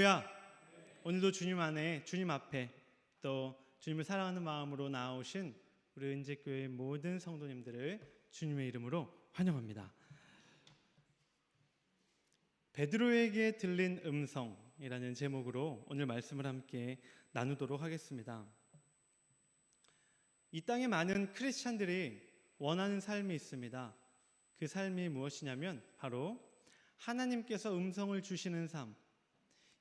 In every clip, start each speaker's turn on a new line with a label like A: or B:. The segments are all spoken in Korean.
A: 야, 오늘도 주님 안에, 주님 앞에 또 주님을 사랑하는 마음으로 나오신 우리 은재교회 모든 성도님들을 주님의 이름으로 환영합니다. 베드로에게 들린 음성이라는 제목으로 오늘 말씀을 함께 나누도록 하겠습니다. 이 땅에 많은 크리스찬들이 원하는 삶이 있습니다. 그 삶이 무엇이냐면 바로 하나님께서 음성을 주시는 삶,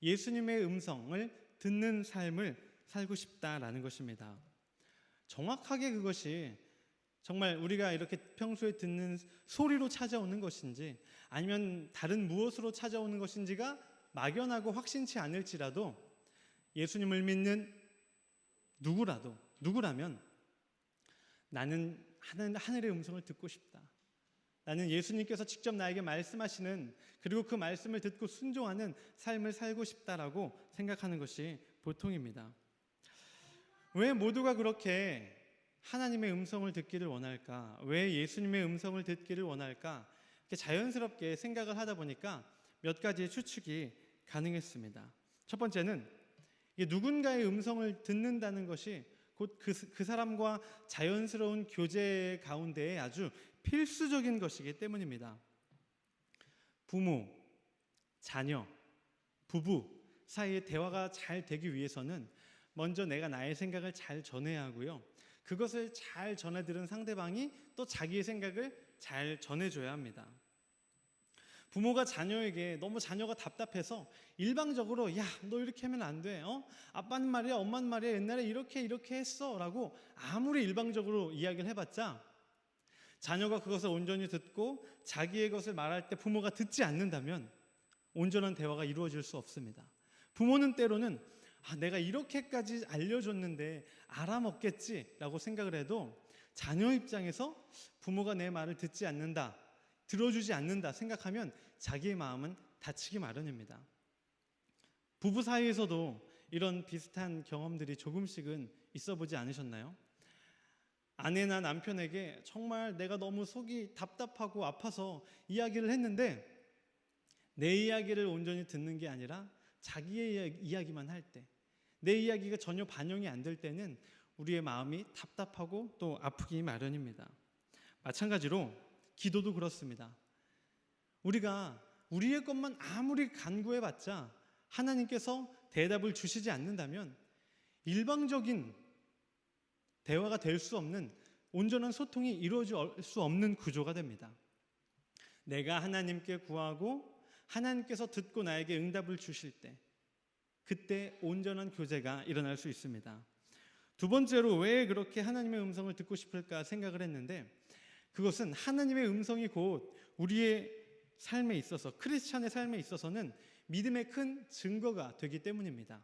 A: 예수님의 음성을 듣는 삶을 살고 싶다라는 것입니다. 정확하게 그것이 정말 우리가 이렇게 평소에 듣는 소리로 찾아오는 것인지 아니면 다른 무엇으로 찾아오는 것인지가 막연하고 확신치 않을지라도 예수님을 믿는 누구라면 나는 하늘의 음성을 듣고 싶다. 나는 예수님께서 직접 나에게 말씀하시는, 그리고 그 말씀을 듣고 순종하는 삶을 살고 싶다라고 생각하는 것이 보통입니다. 왜 모두가 그렇게 하나님의 음성을 듣기를 원할까? 왜 예수님의 음성을 듣기를 원할까? 이렇게 자연스럽게 생각을 하다 보니까 몇 가지의 추측이 가능했습니다. 첫 번째는 누군가의 음성을 듣는다는 것이 곧 그 사람과 자연스러운 교제 가운데에 아주 필수적인 것이기 때문입니다. 부모, 자녀, 부부 사이의 대화가 잘 되기 위해서는 먼저 내가 나의 생각을 잘 전해야 하고요. 그것을 잘 전해들은 상대방이 또 자기의 생각을 잘 전해줘야 합니다. 부모가 자녀에게 너무 자녀가 답답해서 일방적으로 야, 너 이렇게 하면 안 돼. 아빠는 말이야, 엄마는 말이야, 옛날에 이렇게 했어 라고 아무리 일방적으로 이야기를 해봤자 자녀가 그것을 온전히 듣고 자기의 것을 말할 때 부모가 듣지 않는다면 온전한 대화가 이루어질 수 없습니다. 부모는 때로는 내가 이렇게까지 알려줬는데 알아먹겠지라고 생각을 해도 자녀 입장에서 부모가 내 말을 듣지 않는다, 들어주지 않는다 생각하면 자기의 마음은 다치기 마련입니다. 부부 사이에서도 이런 비슷한 경험들이 조금씩은 있어 보지 않으셨나요? 아내나 남편에게 정말 내가 너무 속이 답답하고 아파서 이야기를 했는데 내 이야기를 온전히 듣는 게 아니라 자기의 이야기만 할 때, 내 이야기가 전혀 반영이 안 될 때는 우리의 마음이 답답하고 또 아프기 마련입니다. 마찬가지로 기도도 그렇습니다. 우리가 우리의 것만 아무리 간구해봤자 하나님께서 대답을 주시지 않는다면 일방적인 대화가 될 수 없는, 온전한 소통이 이루어질 수 없는 구조가 됩니다. 내가 하나님께 구하고 하나님께서 듣고 나에게 응답을 주실 때, 그때 온전한 교제가 일어날 수 있습니다. 두 번째로 왜 그렇게 하나님의 음성을 듣고 싶을까 생각을 했는데, 그것은 하나님의 음성이 곧 우리의 삶에 있어서, 크리스찬의 삶에 있어서는 믿음의 큰 증거가 되기 때문입니다.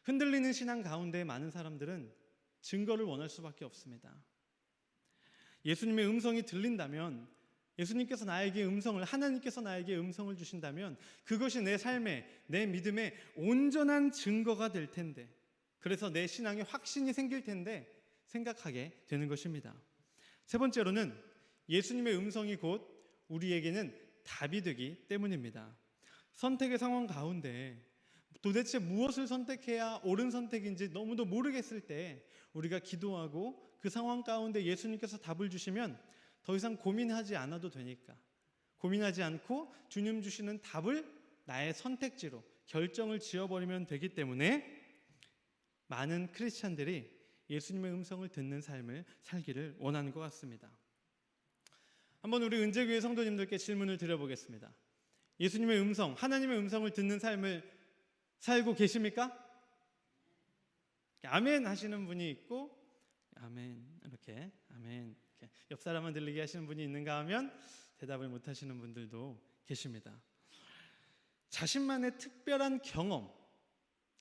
A: 흔들리는 신앙 가운데 많은 사람들은 증거를 원할 수밖에 없습니다. 예수님의 음성이 들린다면, 예수님께서 나에게 음성을, 하나님께서 나에게 음성을 주신다면 그것이 내 삶에, 내 믿음의 온전한 증거가 될 텐데, 그래서 내 신앙에 확신이 생길 텐데 생각하게 되는 것입니다. 세 번째로는 예수님의 음성이 곧 우리에게는 답이 되기 때문입니다. 선택의 상황 가운데 도대체 무엇을 선택해야 옳은 선택인지 너무도 모르겠을 때 우리가 기도하고 그 상황 가운데 예수님께서 답을 주시면 더 이상 고민하지 않아도 되니까, 고민하지 않고 주님 주시는 답을 나의 선택지로 결정을 지어버리면 되기 때문에 많은 크리스찬들이 예수님의 음성을 듣는 삶을 살기를 원하는 것 같습니다. 한번 우리 은재교회 성도님들께 질문을 드려보겠습니다. 예수님의 음성, 하나님의 음성을 듣는 삶을 살고 계십니까? 아멘 하시는 분이 있고, 아멘 이렇게 아멘 이렇게 옆 사람만 들리게 하시는 분이 있는가 하면 대답을 못 하시는 분들도 계십니다. 자신만의 특별한 경험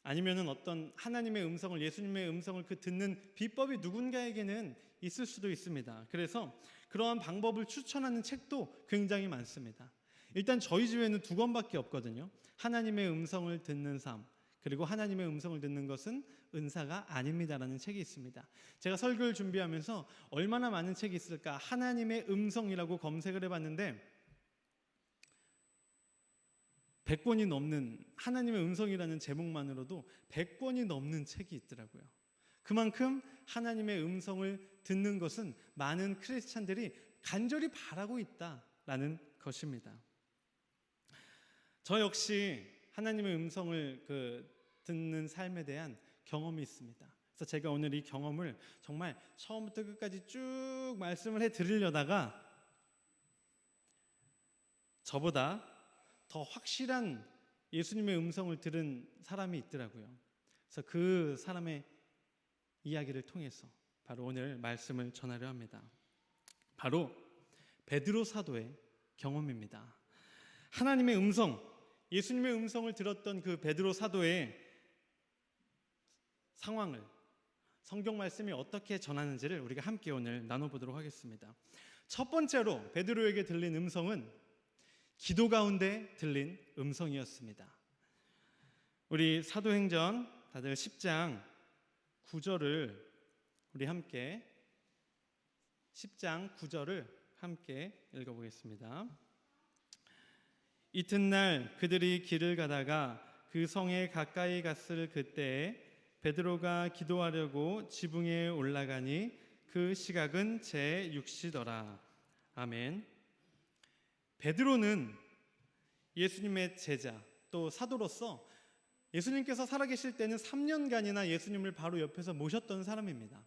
A: 아니면은 어떤 하나님의 음성을, 예수님의 음성을 듣는 비법이 누군가에게는 있을 수도 있습니다. 그래서 그러한 방법을 추천하는 책도 굉장히 많습니다. 일단 저희 집에는 두 권밖에 없거든요. 하나님의 음성을 듣는 삶, 그리고 하나님의 음성을 듣는 것은 은사가 아닙니다라는 책이 있습니다. 제가 설교를 준비하면서 얼마나 많은 책이 있을까 하나님의 음성이라고 검색을 해봤는데 100권이 넘는 하나님의 음성이라는 제목만으로도 100권이 넘는 책이 있더라고요. 그만큼 하나님의 음성을 듣는 것은 많은 크리스찬들이 간절히 바라고 있다라는 것입니다. 저 역시 하나님의 음성을 듣는 삶에 대한 경험이 있습니다. 그래서 제가 오늘 이 경험을 정말 처음부터 끝까지 쭉 말씀을 해드리려다가 저보다 더 확실한 예수님의 음성을 들은 사람이 있더라고요. 그래서 그 사람의 이야기를 통해서 바로 오늘 말씀을 전하려 합니다. 바로 베드로 사도의 경험입니다. 하나님의 음성, 예수님의 음성을 들었던 그 베드로 사도의 상황을 성경 말씀이 어떻게 전하는지를 우리가 함께 오늘 나눠보도록 하겠습니다. 첫 번째로 베드로에게 들린 음성은 기도 가운데 들린 음성이었습니다. 우리 사도행전 다들 10장 9절을 우리 함께 10장 9절을 함께 읽어보겠습니다. 이튿날 그들이 길을 가다가 그 성에 가까이 갔을 그때에 베드로가 기도하려고 지붕에 올라가니 그 시각은 제6시더라. 아멘. 베드로는 예수님의 제자 또 사도로서 예수님께서 살아계실 때는 3년간이나 예수님을 바로 옆에서 모셨던 사람입니다.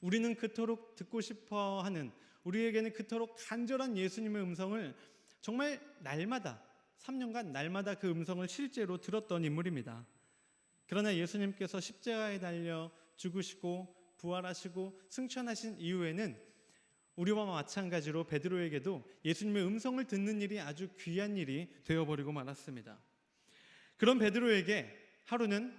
A: 우리는 그토록 듣고 싶어하는, 우리에게는 그토록 간절한 예수님의 음성을 정말 날마다 3년간 날마다 그 음성을 실제로 들었던 인물입니다. 그러나 예수님께서 십자가에 달려 죽으시고 부활하시고 승천하신 이후에는 우리와 마찬가지로 베드로에게도 예수님의 음성을 듣는 일이 아주 귀한 일이 되어버리고 말았습니다. 그런 베드로에게 하루는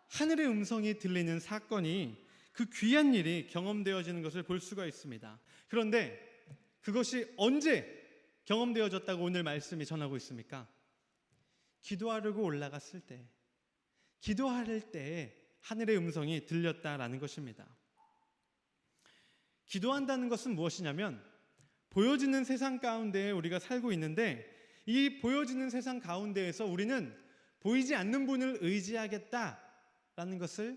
A: 하늘의 음성이 들리는 사건이, 그 귀한 일이 경험되어지는 것을 볼 수가 있습니다. 그런데 그것이 언제 경험되어졌다고 오늘 말씀이 전하고 있습니까? 기도하려고 올라갔을 때, 기도할 때에 하늘의 음성이 들렸다라는 것입니다. 기도한다는 것은 무엇이냐면 보여지는 세상 가운데 우리가 살고 있는데, 이 보여지는 세상 가운데에서 우리는 보이지 않는 분을 의지하겠다라는 것을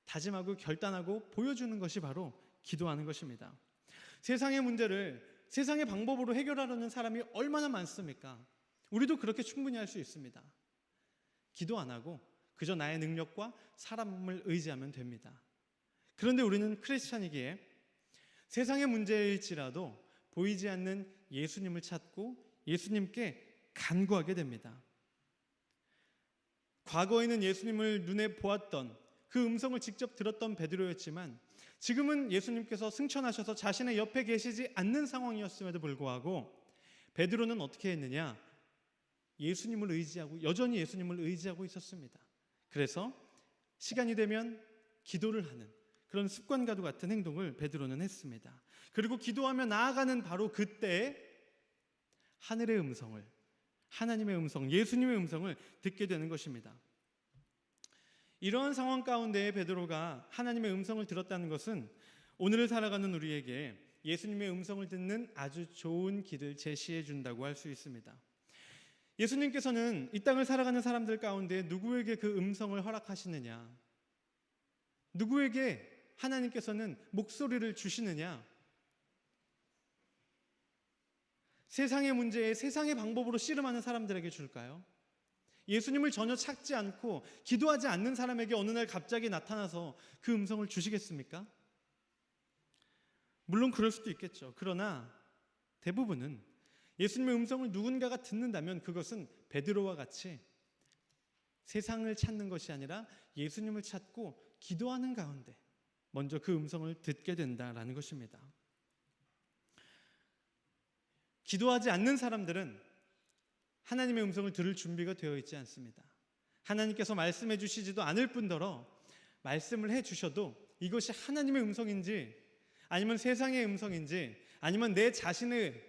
A: 다짐하고 결단하고 보여주는 것이 바로 기도하는 것입니다. 세상의 문제를 세상의 방법으로 해결하려는 사람이 얼마나 많습니까? 우리도 그렇게 충분히 할 수 있습니다. 기도 안 하고 그저 나의 능력과 사람을 의지하면 됩니다. 그런데 우리는 크리스찬이기에 세상의 문제일지라도 보이지 않는 예수님을 찾고 예수님께 간구하게 됩니다. 과거에는 예수님을 눈에 보았던, 그 음성을 직접 들었던 베드로였지만 지금은 예수님께서 승천하셔서 자신의 옆에 계시지 않는 상황이었음에도 불구하고 베드로는 어떻게 했느냐? 예수님을 의지하고, 여전히 예수님을 의지하고 있었습니다. 그래서 시간이 되면 기도를 하는 그런 습관과도 같은 행동을 베드로는 했습니다. 그리고 기도하며 나아가는 바로 그때에 하늘의 음성을, 하나님의 음성, 예수님의 음성을 듣게 되는 것입니다. 이러한 상황 가운데 베드로가 하나님의 음성을 들었다는 것은 오늘을 살아가는 우리에게 예수님의 음성을 듣는 아주 좋은 길을 제시해 준다고 할 수 있습니다. 예수님께서는 이 땅을 살아가는 사람들 가운데 누구에게 그 음성을 허락하시느냐? 누구에게 하나님께서는 목소리를 주시느냐? 세상의 문제에 세상의 방법으로 씨름하는 사람들에게 줄까요? 예수님을 전혀 찾지 않고 기도하지 않는 사람에게 어느 날 갑자기 나타나서 그 음성을 주시겠습니까? 물론 그럴 수도 있겠죠. 그러나 대부분은 예수님의 음성을 누군가가 듣는다면 그것은 베드로와 같이 세상을 찾는 것이 아니라 예수님을 찾고 기도하는 가운데 먼저 그 음성을 듣게 된다라는 것입니다. 기도하지 않는 사람들은 하나님의 음성을 들을 준비가 되어 있지 않습니다. 하나님께서 말씀해 주시지도 않을 뿐더러 말씀을 해 주셔도 이것이 하나님의 음성인지 아니면 세상의 음성인지 아니면 내 자신의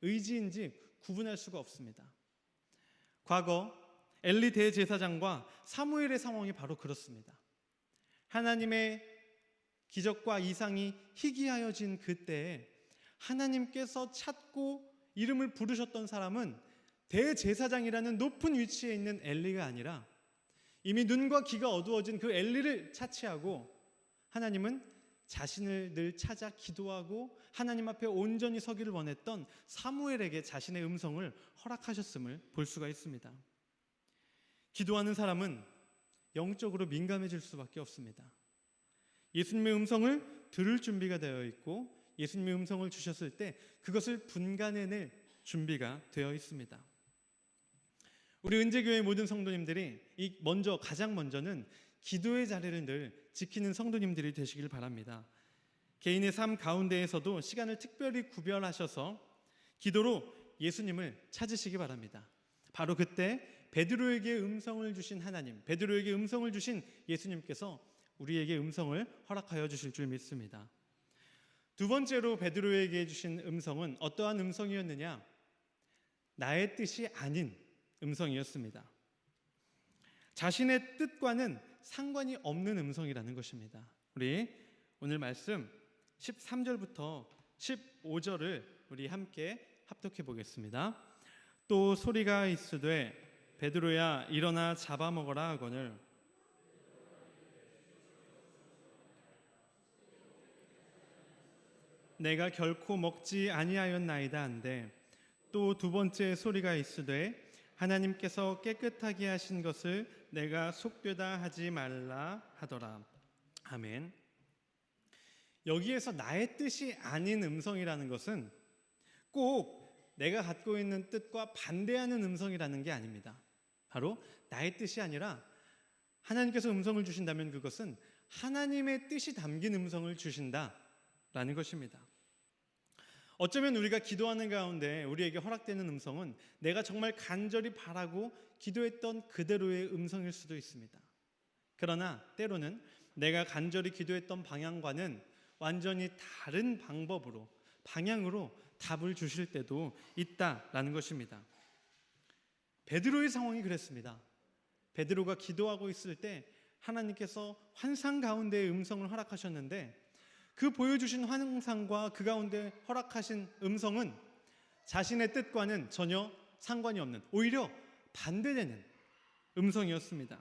A: 의지인지 구분할 수가 없습니다. 과거 엘리 대제사장과 사무엘의 상황이 바로 그렇습니다. 하나님의 기적과 이상이 희귀하여진 그때에 하나님께서 찾고 이름을 부르셨던 사람은 대제사장이라는 높은 위치에 있는 엘리가 아니라 이미 눈과 귀가 어두워진 그 엘리를 차치하고 하나님은 자신을 늘 찾아 기도하고 하나님 앞에 온전히 서기를 원했던 사무엘에게 자신의 음성을 허락하셨음을 볼 수가 있습니다. 기도하는 사람은 영적으로 민감해질 수밖에 없습니다. 예수님의 음성을 들을 준비가 되어 있고 예수님의 음성을 주셨을 때 그것을 분간해낼 준비가 되어 있습니다. 우리 은재교회 모든 성도님들이 가장 먼저는 기도의 자리를 늘 지키는 성도님들이 되시길 바랍니다. 개인의 삶 가운데에서도 시간을 특별히 구별하셔서 기도로 예수님을 찾으시기 바랍니다. 바로 그때 베드로에게 음성을 주신 하나님, 베드로에게 음성을 주신 예수님께서 우리에게 음성을 허락하여 주실 줄 믿습니다. 두 번째로 베드로에게 주신 음성은 어떠한 음성이었느냐? 나의 뜻이 아닌 음성이었습니다. 자신의 뜻과는 상관이 없는 음성이라는 것입니다. 우리 오늘 말씀 13절부터 15절을 우리 함께 합독해 보겠습니다. 또 소리가 있으되 베드로야 일어나 잡아먹어라 하거늘 내가 결코 먹지 아니하였나이다 한데 또 두 번째 소리가 있으되 하나님께서 깨끗하게 하신 것을 내가 속되다 하지 말라 하더라. 아멘. 여기에서 나의 뜻이 아닌 음성이라는 것은 꼭 내가 갖고 있는 뜻과 반대하는 음성이라는 게 아닙니다. 바로 나의 뜻이 아니라 하나님께서 음성을 주신다면 그것은 하나님의 뜻이 담긴 음성을 주신다라는 것입니다. 어쩌면 우리가 기도하는 가운데 우리에게 허락되는 음성은 내가 정말 간절히 바라고 기도했던 그대로의 음성일 수도 있습니다. 그러나 때로는 내가 간절히 기도했던 방향과는 완전히 다른 방향으로 답을 주실 때도 있다라는 것입니다. 베드로의 상황이 그랬습니다. 베드로가 기도하고 있을 때 하나님께서 환상 가운데의 음성을 허락하셨는데 그 보여주신 환상과 그 가운데 허락하신 음성은 자신의 뜻과는 전혀 상관이 없는, 오히려 반대되는 음성이었습니다.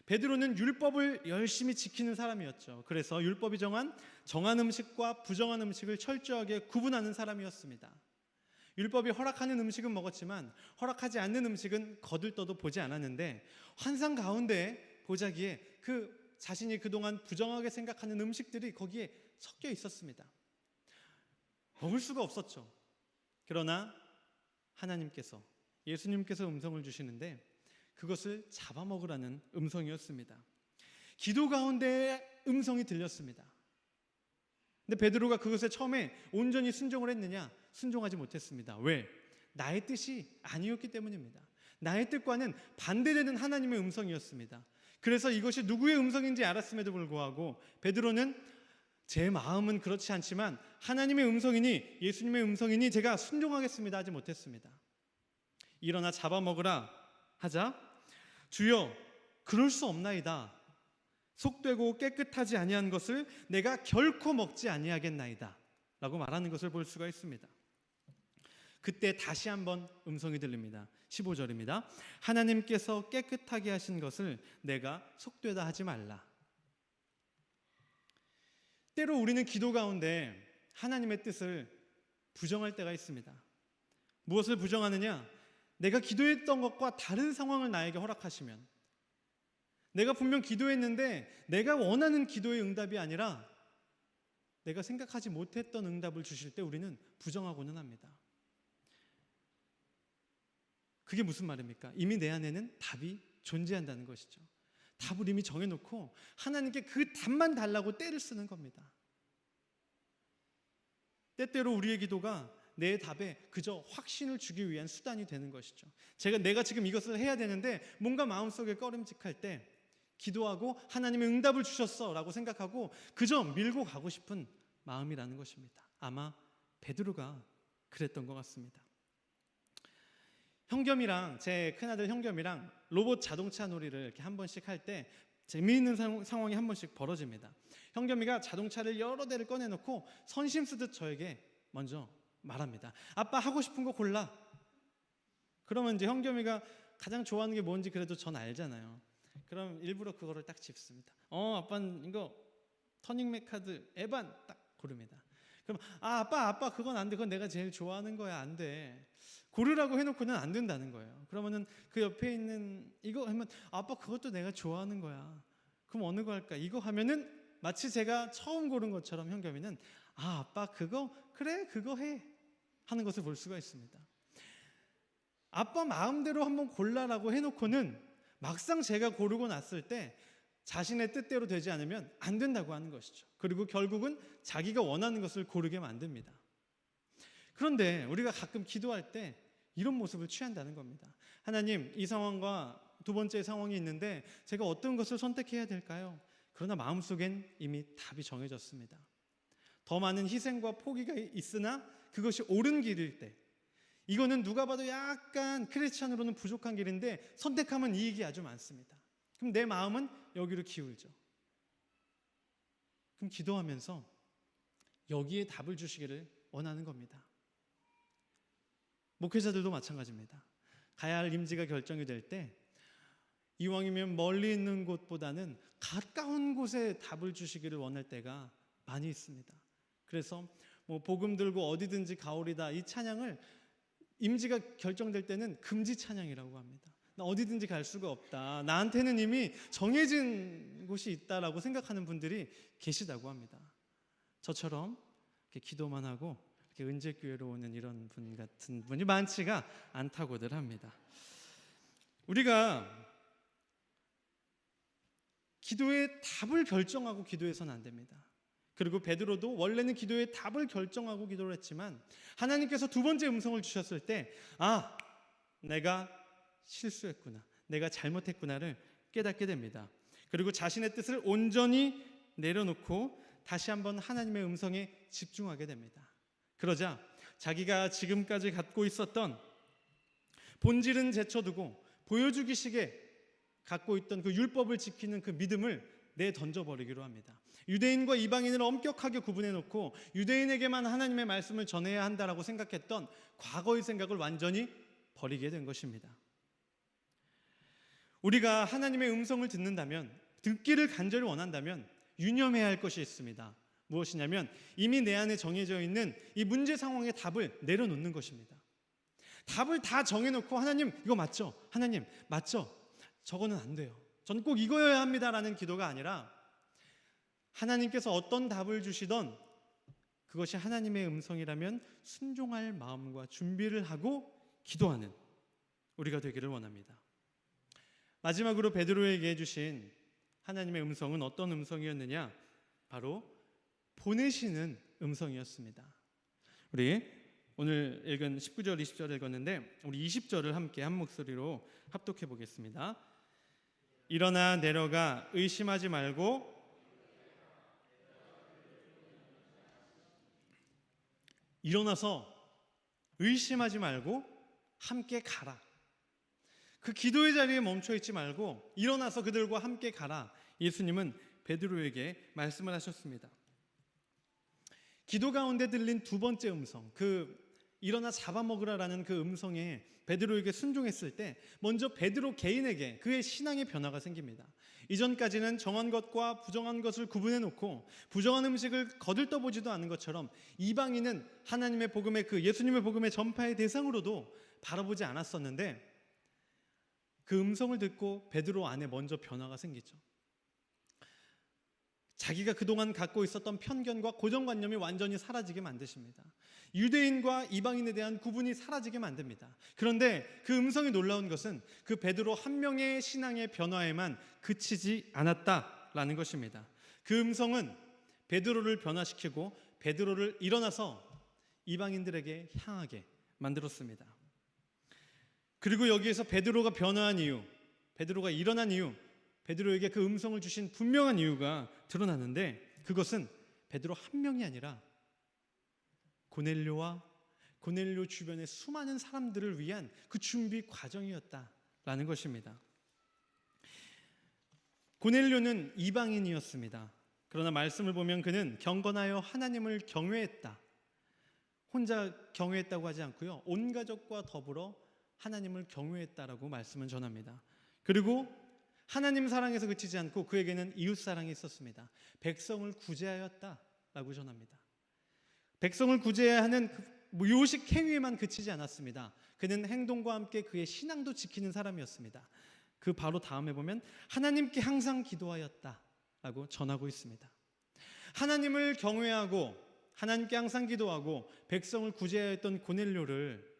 A: 베드로는 율법을 열심히 지키는 사람이었죠. 그래서 율법이 정한 음식과 부정한 음식을 철저하게 구분하는 사람이었습니다. 율법이 허락하는 음식은 먹었지만 허락하지 않는 음식은 거들떠도 보지 않았는데 환상 가운데 보자기에 자신이 그동안 부정하게 생각하는 음식들이 거기에 섞여 있었습니다. 먹을 수가 없었죠. 그러나 하나님께서, 예수님께서 음성을 주시는데 그것을 잡아먹으라는 음성이었습니다. 기도 가운데 음성이 들렸습니다. 근데 베드로가 그것에 처음에 온전히 순종을 했느냐? 순종하지 못했습니다. 왜? 나의 뜻이 아니었기 때문입니다. 나의 뜻과는 반대되는 하나님의 음성이었습니다. 그래서 이것이 누구의 음성인지 알았음에도 불구하고 베드로는 제 마음은 그렇지 않지만 하나님의 음성이니 예수님의 음성이니 제가 순종하겠습니다 하지 못했습니다. 일어나 잡아먹으라 하자 주여 그럴 수 없나이다. 속되고 깨끗하지 아니한 것을 내가 결코 먹지 아니하겠나이다 라고 말하는 것을 볼 수가 있습니다. 그때 다시 한번 음성이 들립니다. 15절입니다. 하나님께서 깨끗하게 하신 것을 내가 속되다 하지 말라. 때로 우리는 기도 가운데 하나님의 뜻을 부정할 때가 있습니다. 무엇을 부정하느냐? 내가 기도했던 것과 다른 상황을 나에게 허락하시면, 내가 분명 기도했는데 내가 원하는 기도의 응답이 아니라 내가 생각하지 못했던 응답을 주실 때 우리는 부정하고는 합니다. 그게 무슨 말입니까? 이미 내 안에는 답이 존재한다는 것이죠. 답을 이미 정해놓고 하나님께 그 답만 달라고 때를 쓰는 겁니다. 때때로 우리의 기도가 내 답에 그저 확신을 주기 위한 수단이 되는 것이죠. 내가 지금 이것을 해야 되는데 뭔가 마음속에 꺼림직할 때 기도하고 하나님의 응답을 주셨어 라고 생각하고 그저 밀고 가고 싶은 마음이라는 것입니다. 아마 베드로가 그랬던 것 같습니다. 제 큰아들 형겸이랑 로봇 자동차 놀이를 이렇게 한 번씩 할 때 재미있는 상황이 한 번씩 벌어집니다. 형겸이가 자동차를 여러 대를 꺼내놓고 선심 쓰듯 저에게 먼저 말합니다. 아빠 하고 싶은 거 골라. 그러면 이제 현겸이가 가장 좋아하는 게 뭔지 그래도 전 알잖아요. 그럼 일부러 그거를 딱 짚습니다. 아빠는 이거 터닝맥 카드 에반 딱 고릅니다. 그럼 아빠 그건 안 돼. 그건 내가 제일 좋아하는 거야. 안 돼. 고르라고 해놓고는 안 된다는 거예요. 그러면은 그 옆에 있는 이거 하면 아빠 그것도 내가 좋아하는 거야. 그럼 어느 거 할까? 이거 하면은 마치 제가 처음 고른 것처럼 현겸이는 아빠 그거 그래 그거 해 하는 것을 볼 수가 있습니다. 아빠 마음대로 한번 골라라고 해놓고는 막상 제가 고르고 났을 때 자신의 뜻대로 되지 않으면 안 된다고 하는 것이죠. 그리고 결국은 자기가 원하는 것을 고르게 만듭니다. 그런데 우리가 가끔 기도할 때 이런 모습을 취한다는 겁니다. 하나님, 이 상황과 두 번째 상황이 있는데 제가 어떤 것을 선택해야 될까요? 그러나 마음속엔 이미 답이 정해졌습니다. 더 많은 희생과 포기가 있으나 그것이 옳은 길일 때, 이거는 누가 봐도 약간 크리스찬으로는 부족한 길인데 선택하면 이익이 아주 많습니다. 그럼 내 마음은 여기로 기울죠. 그럼 기도하면서 여기에 답을 주시기를 원하는 겁니다. 목회자들도 마찬가지입니다. 가야 할 임지가 결정이 될 때 이왕이면 멀리 있는 곳보다는 가까운 곳에 답을 주시기를 원할 때가 많이 있습니다. 그래서 복음 들고 어디든지 가오리다, 이 찬양을 임지가 결정될 때는 금지 찬양이라고 합니다. 나 어디든지 갈 수가 없다. 나한테는 이미 정해진 곳이 있다라고 생각하는 분들이 계시다고 합니다. 저처럼 이렇게 기도만 하고 이렇게 은재교회로 오는 이런 분 같은 분이 많지가 않다고들 합니다. 우리가 기도의 답을 결정하고 기도해서는 안 됩니다. 그리고 베드로도 원래는 기도의 답을 결정하고 기도를 했지만 하나님께서 두 번째 음성을 주셨을 때 내가 실수했구나, 내가 잘못했구나를 깨닫게 됩니다. 그리고 자신의 뜻을 온전히 내려놓고 다시 한번 하나님의 음성에 집중하게 됩니다. 그러자 자기가 지금까지 갖고 있었던 본질은 제쳐두고 보여주기식에 갖고 있던 그 율법을 지키는 그 믿음을 내던져버리기로 합니다. 유대인과 이방인을 엄격하게 구분해놓고 유대인에게만 하나님의 말씀을 전해야 한다라고 생각했던 과거의 생각을 완전히 버리게 된 것입니다. 우리가 하나님의 음성을 듣는다면, 듣기를 간절히 원한다면 유념해야 할 것이 있습니다. 무엇이냐면 이미 내 안에 정해져 있는 이 문제 상황의 답을 내려놓는 것입니다. 답을 다 정해놓고 하나님 이거 맞죠? 하나님 맞죠? 저거는 안 돼요. 전 꼭 이거여야 합니다라는 기도가 아니라 하나님께서 어떤 답을 주시던 그것이 하나님의 음성이라면 순종할 마음과 준비를 하고 기도하는 우리가 되기를 원합니다. 마지막으로 베드로에게 주신 하나님의 음성은 어떤 음성이었느냐? 바로 보내시는 음성이었습니다. 우리 오늘 읽은 19절, 20절 읽었는데 우리 20절을 함께 한 목소리로 합독해 보겠습니다. 일어나 내려가 의심하지 말고 일어나서 의심하지 말고 함께 가라. 그 기도의 자리에 멈춰 있지 말고 일어나서 그들과 함께 가라. 예수님은 베드로에게 말씀을 하셨습니다. 기도 가운데 들린 두 번째 음성, 그 일어나 잡아먹으라라는 그 음성에 베드로에게 순종했을 때 먼저 베드로 개인에게 그의 신앙의 변화가 생깁니다. 이전까지는 정한 것과 부정한 것을 구분해놓고 부정한 음식을 거들떠보지도 않은 것처럼 이방인은 하나님의 복음의 그 예수님의 복음의 전파의 대상으로도 바라보지 않았었는데 그 음성을 듣고 베드로 안에 먼저 변화가 생기죠. 자기가 그동안 갖고 있었던 편견과 고정관념이 완전히 사라지게 만드십니다. 유대인과 이방인에 대한 구분이 사라지게 만듭니다. 그런데 그 음성이 놀라운 것은 그 베드로 한 명의 신앙의 변화에만 그치지 않았다라는 것입니다. 그 음성은 베드로를 변화시키고 베드로를 일어나서 이방인들에게 향하게 만들었습니다. 그리고 여기에서 베드로가 변화한 이유, 베드로가 일어난 이유, 베드로에게 그 음성을 주신 분명한 이유가 드러나는데 그것은 베드로 한 명이 아니라 고넬료 주변의 수많은 사람들을 위한 그 준비 과정이었다라는 것입니다. 고넬료는 이방인이었습니다. 그러나 말씀을 보면 그는 경건하여 하나님을 경외했다. 혼자 경외했다고 하지 않고요. 온 가족과 더불어 하나님을 경외했다라고 말씀은 전합니다. 그리고 하나님 사랑에서 그치지 않고 그에게는 이웃 사랑이 있었습니다. 백성을 구제하였다라고 전합니다. 백성을 구제해야 하는 요식 행위에만 그치지 않았습니다. 그는 행동과 함께 그의 신앙도 지키는 사람이었습니다. 그 바로 다음에 보면 하나님께 항상 기도하였다라고 전하고 있습니다. 하나님을 경외하고 하나님께 항상 기도하고 백성을 구제하였던 고넬료를,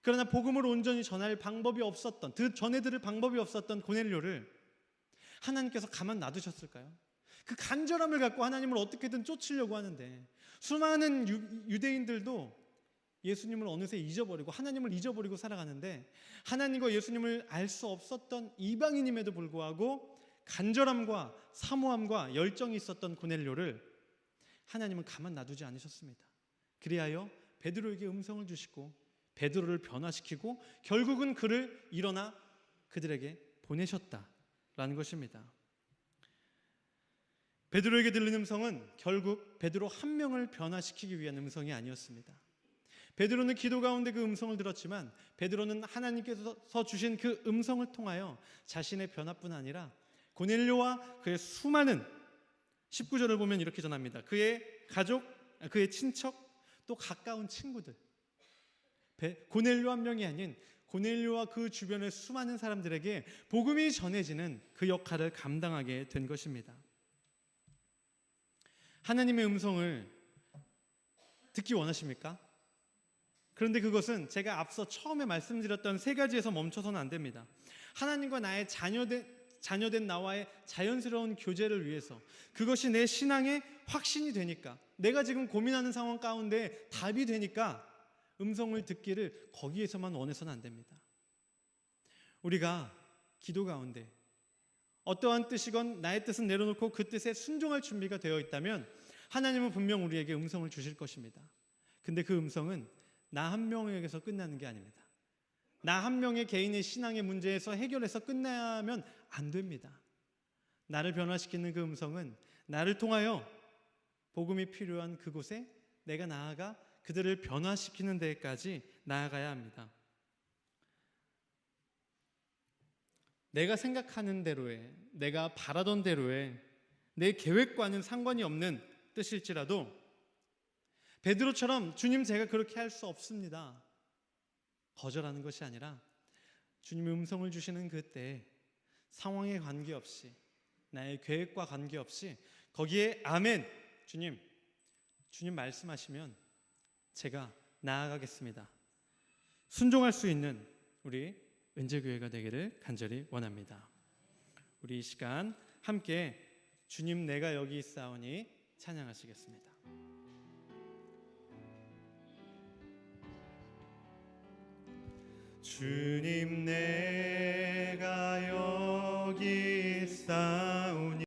A: 그러나 복음을 온전히 전할 방법이 없었던, 전해 들을 방법이 없었던 고넬료를 하나님께서 가만 놔두셨을까요? 그 간절함을 갖고 하나님을 어떻게든 쫓으려고 하는데 수많은 유대인들도 예수님을 어느새 잊어버리고 하나님을 잊어버리고 살아가는데, 하나님과 예수님을 알 수 없었던 이방인임에도 불구하고 간절함과 사모함과 열정이 있었던 고넬료를 하나님은 가만 놔두지 않으셨습니다. 그리하여 베드로에게 음성을 주시고 베드로를 변화시키고 결국은 그를 일어나 그들에게 보내셨다라는 것입니다. 베드로에게 들린 음성은 결국 베드로 한 명을 변화시키기 위한 음성이 아니었습니다. 베드로는 기도 가운데 그 음성을 들었지만 베드로는 하나님께서 주신 그 음성을 통하여 자신의 변화뿐 아니라 고넬료와 그의 수많은, 19절을 보면 이렇게 전합니다. 그의 가족, 그의 친척, 또 가까운 친구들, 고넬료 한 명이 아닌 고넬료와 그 주변의 수많은 사람들에게 복음이 전해지는 그 역할을 감당하게 된 것입니다. 하나님의 음성을 듣기 원하십니까? 그런데 그것은 제가 앞서 처음에 말씀드렸던 세 가지에서 멈춰서는 안 됩니다. 하나님과 나의 자녀된 나와의 자연스러운 교제를 위해서, 그것이 내 신앙의 확신이 되니까, 내가 지금 고민하는 상황 가운데 답이 되니까 음성을 듣기를 거기에서만 원해서는 안 됩니다. 우리가 기도 가운데 어떠한 뜻이건 나의 뜻은 내려놓고 그 뜻에 순종할 준비가 되어 있다면 하나님은 분명 우리에게 음성을 주실 것입니다. 근데 그 음성은 나 한 명에게서 끝나는 게 아닙니다. 나 한 명의 개인의 신앙의 문제에서 해결해서 끝나면 안 됩니다. 나를 변화시키는 그 음성은 나를 통하여 복음이 필요한 그곳에 내가 나아가 그들을 변화시키는 데까지 나아가야 합니다. 내가 생각하는 대로의, 내가 바라던 대로의, 내 계획과는 상관이 없는 뜻일지라도 베드로처럼 주님 제가 그렇게 할 수 없습니다, 거절하는 것이 아니라 주님의 음성을 주시는 그때 상황에 관계없이, 나의 계획과 관계없이 거기에 아멘, 주님 말씀하시면 제가 나아가겠습니다, 순종할 수 있는 우리 은재교회가 되기를 간절히 원합니다. 우리 이 시간 함께 주님 내가 여기 있사오니 찬양하시겠습니다. 주님 내